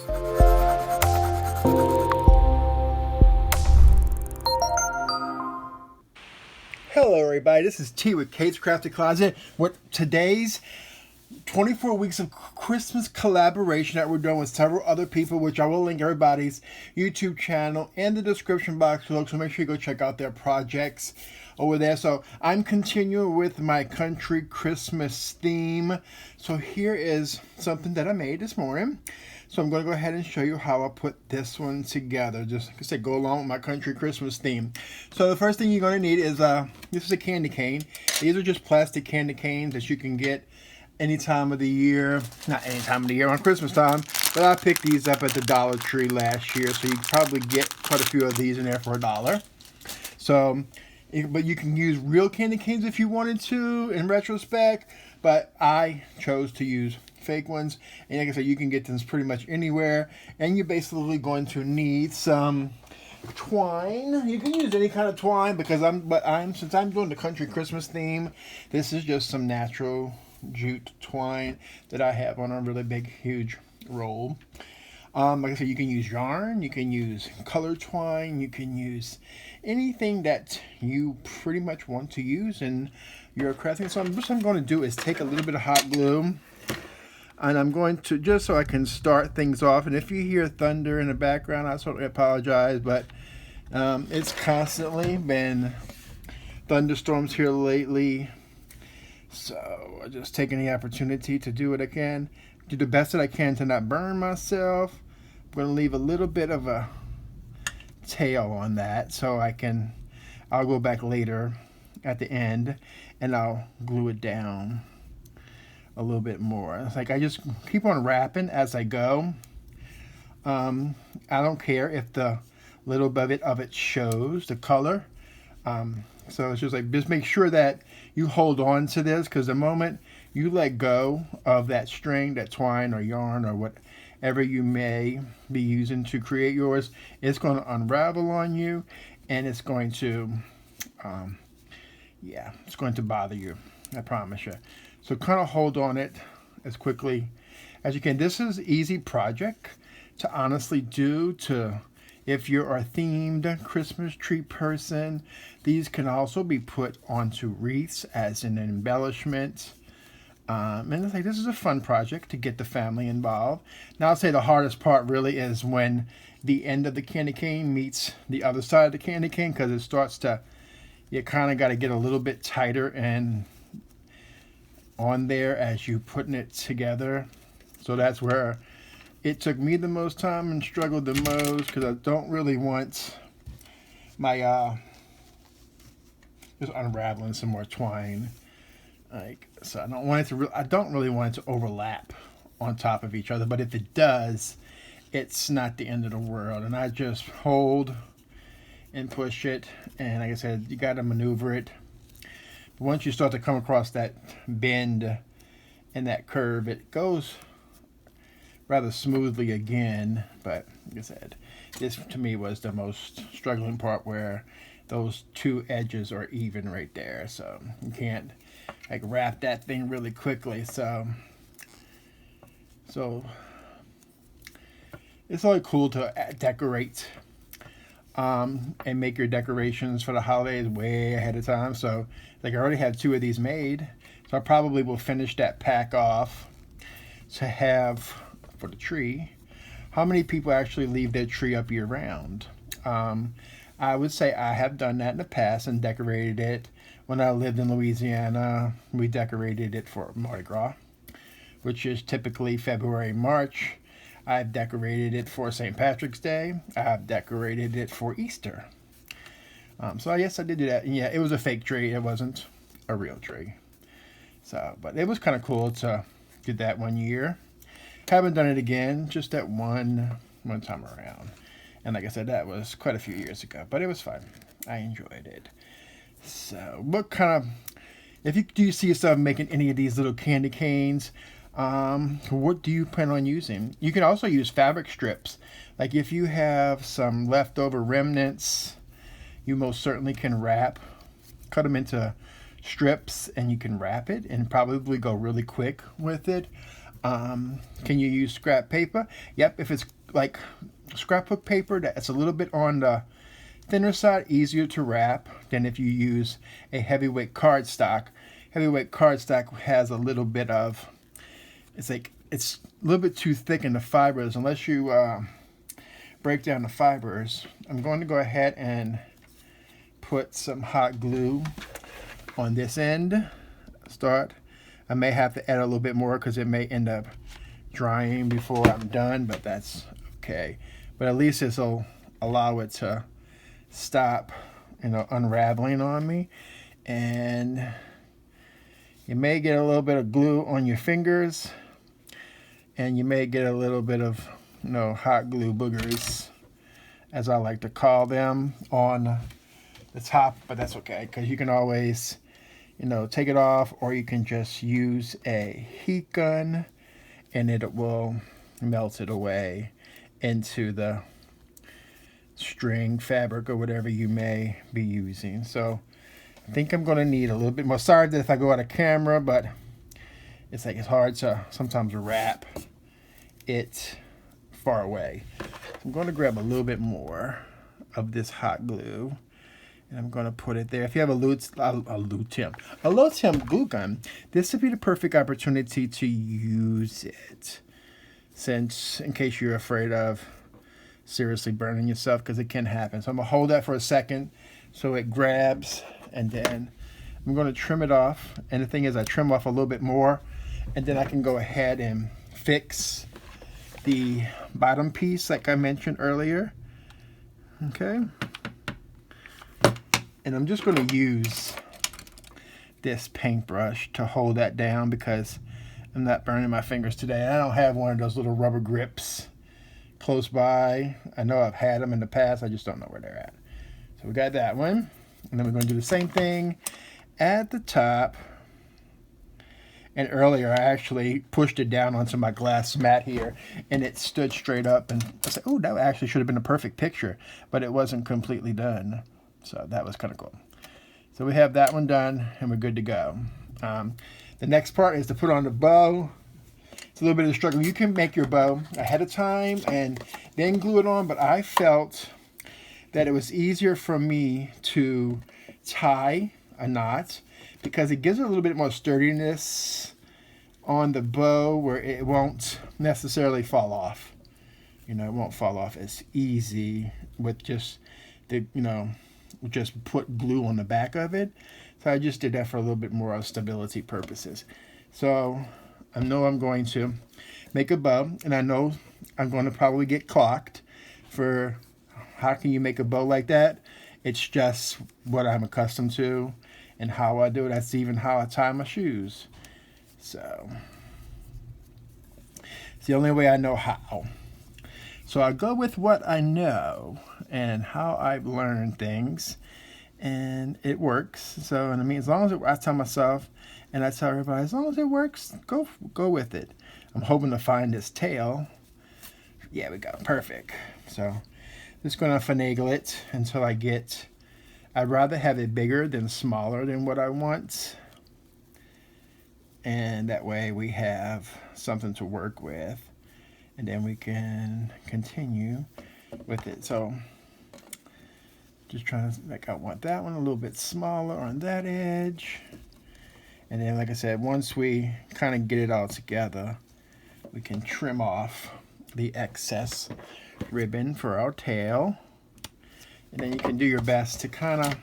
Hello everybody, this is T with Kate's Crafty Closet with today's 24 weeks of Christmas collaboration that we're doing with several other people, which I will link everybody's YouTube channel in the description box below, so make sure you go check out their projects over there. So I'm continuing with my country Christmas theme. So here is something that I made this morning. So I'm going to go ahead and show you how I put this one together, just like I said, go along with my country Christmas theme. So the first thing you're going to need is, this is a candy cane. These are just plastic candy canes that you can get any time of the year. Not any time of the year, on Christmas time. But I picked these up at the Dollar Tree last year, so you can probably get quite a few of these in there for $1. So, but you can use real candy canes if you wanted to, in retrospect. But I chose to use fake ones, and like I said, you can get them pretty much anywhere. And you're basically going to need some twine. You can use any kind of twine, because since I'm doing the country Christmas theme, this is just some natural jute twine that I have on a really big, huge roll. Like I said, you can use yarn, you can use colored twine, you can use anything that you pretty much want to use in your crafting. So what I'm going to do is take a little bit of hot glue, and I'm going to, just so I can start things off, and if you hear thunder in the background, I certainly apologize, but it's constantly been thunderstorms here lately, so I'm just taking the opportunity to do what I can, do the best that I can to not burn myself. I'm going to leave a little bit of a tail on that, so I'll go back later at the end, and I'll glue it down a little bit more. It's like I just keep on wrapping as I go. I don't care if the little bit of it shows the color. So it's just like, just make sure that you hold on to this, because the moment you let go of that string, that twine or yarn or whatever you may be using to create yours, it's going to unravel on you, and it's going to it's going to bother you, I promise you. So kind of hold on it as quickly as you can. This is an easy project to honestly do. If you're a themed Christmas tree person, these can also be put onto wreaths as an embellishment. And it's like, this is a fun project to get the family involved. Now, I'll say the hardest part really is when the end of the candy cane meets the other side of the candy cane, because it starts to, you kind of got to get a little bit tighter and on there as you putting it together. So that's where it took me the most time and struggled the most, because I don't really want my just unraveling some more twine, like, so I don't really want it to overlap on top of each other. But if it does, it's not the end of the world, and I just hold and push it, and like I said, you got to maneuver it. But once you start to come across that bend and that curve, it goes rather smoothly again. But like I said, this to me was the most struggling part, where those two edges are even right there. So you can't like wrap that thing really quickly. So it's really cool to decorate and make your decorations for the holidays way ahead of time. So like, I already have 2 of these made, so I probably will finish that pack off to have for the tree. How many people actually leave their tree up year round? I would say I have done that in the past and decorated it. When I lived in Louisiana, we decorated it for Mardi Gras, which is typically February, March. I've decorated it for St. Patrick's Day. I've decorated it for Easter. So yes, I did do that. And yeah, it was a fake tree. It wasn't a real tree. So, but it was kind of cool to do that one year. Haven't done it again, just that one time around. And like I said, that was quite a few years ago, but it was fun. I enjoyed it. So what kind of, do you see yourself making any of these little candy canes? What do you plan on using? You can also use fabric strips. Like if you have some leftover remnants, you most certainly can cut them into strips, and you can wrap it and probably go really quick with it. Can you use scrap paper? Yep, if it's like scrapbook paper that's a little bit on the thinner side, easier to wrap than if you use a heavyweight cardstock. Heavyweight cardstock has a little bit of, it's a little bit too thick in the fibers unless you break down the fibers. I'm going to go ahead and put some hot glue on this end. I may have to add a little bit more because it may end up drying before I'm done, but that's okay. But at least this will allow it to stop, unraveling on me. And you may get a little bit of glue on your fingers, and you may get a little bit of, hot glue boogers, as I like to call them, on the top, but that's okay because you can always take it off, or you can just use a heat gun and it will melt it away into the string, fabric, or whatever you may be using. So I think I'm going to need a little bit more. Sorry that if I go out of camera, but it's hard to sometimes wrap it far away. So I'm going to grab a little bit more of this hot glue. And I'm going to put it there. If you have a low temp glue gun, this would be the perfect opportunity to use it. In case you're afraid of seriously burning yourself, because it can happen. So I'm going to hold that for a second so it grabs, and then I'm going to trim it off. And the thing is, I trim off a little bit more, and then I can go ahead and fix the bottom piece like I mentioned earlier. Okay. And I'm just going to use this paintbrush to hold that down because I'm not burning my fingers today. I don't have one of those little rubber grips close by. I know I've had them in the past. I just don't know where they're at. So we got that one. And then we're going to do the same thing at the top. And earlier I actually pushed it down onto my glass mat here, and it stood straight up. And I said, oh, that actually should have been a perfect picture, but it wasn't completely done. So that was kind of cool. So we have that one done, and we're good to go. The next part is to put on the bow. It's a little bit of a struggle. You can make your bow ahead of time and then glue it on, but I felt that it was easier for me to tie a knot because it gives it a little bit more sturdiness on the bow where it won't necessarily fall off. It won't fall off as easy with just the, just put glue on the back of it. So I just did that for a little bit more of stability purposes. So I know I'm going to make a bow, and I know I'm going to probably get clocked for how can you make a bow like that. It's just what I'm accustomed to and how I do it. That's even how I tie my shoes. So it's the only way I know how. So I go with what I know and how I've learned things, and it works. So, and I mean, as long as I tell myself and I tell everybody, as long as it works, go with it. I'm hoping to find this tail. Yeah, we go. Perfect. So just going to finagle it until I get, I'd rather have it bigger than smaller than what I want. And that way we have something to work with. And then we can continue with it. So just trying to I want that one a little bit smaller on that edge. And then, like I said, once we kind of get it all together, we can trim off the excess ribbon for our tail. And then you can do your best to kind of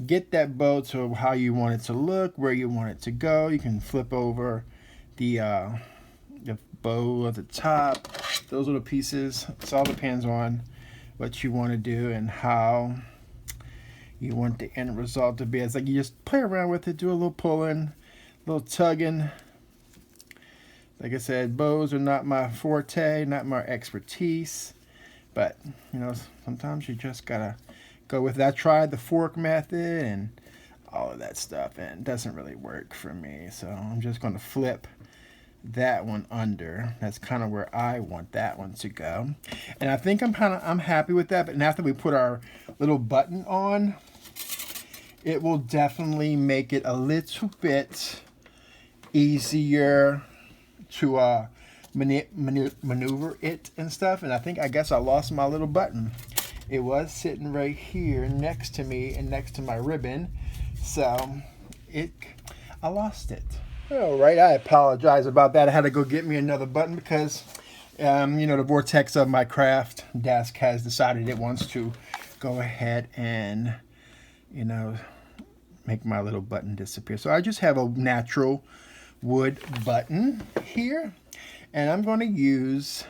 get that bow to how you want it to look, where you want it to go. You can flip over the bow at the top, those little pieces. It all depends on what you want to do and how you want the end result to be. It's like you just play around with it, do a little pulling, a little tugging. Like I said, bows are not my forte, not my expertise, but sometimes you just gotta go with that. I tried the fork method and all of that stuff, and it doesn't really work for me. So I'm just going to flip that one under. That's kind of where I want that one to go, and I think I'm happy with that. But after we put our little button on, it will definitely make it a little bit easier to maneuver it and stuff. And I guess I lost my little button. It was sitting right here next to me and next to my ribbon. So I lost it. All right, I apologize about that. I had to go get me another button because, the vortex of my craft desk has decided it wants to go ahead and, make my little button disappear. So I just have a natural wood button here, and I'm going to use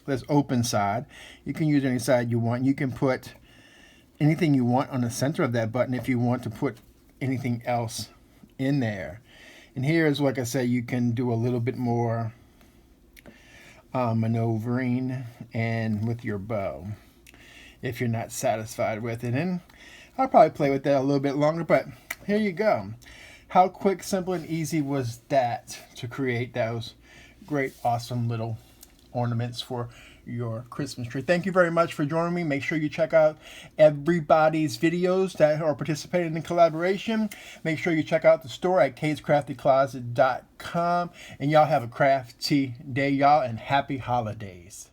this open side. You can use any side you want. You can put anything you want on the center of that button if you want to put anything else in there. And here is, like I said, you can do a little bit more maneuvering and with your bow if you're not satisfied with it. And I'll probably play with that a little bit longer, but here you go. How quick, simple, and easy was that to create those great, awesome little ornaments for your Christmas tree. Thank you very much for joining me. Make sure you check out everybody's videos that are participating in collaboration. Make sure you check out the store at catescraftycloset.com. And y'all have a crafty day, y'all, and happy holidays.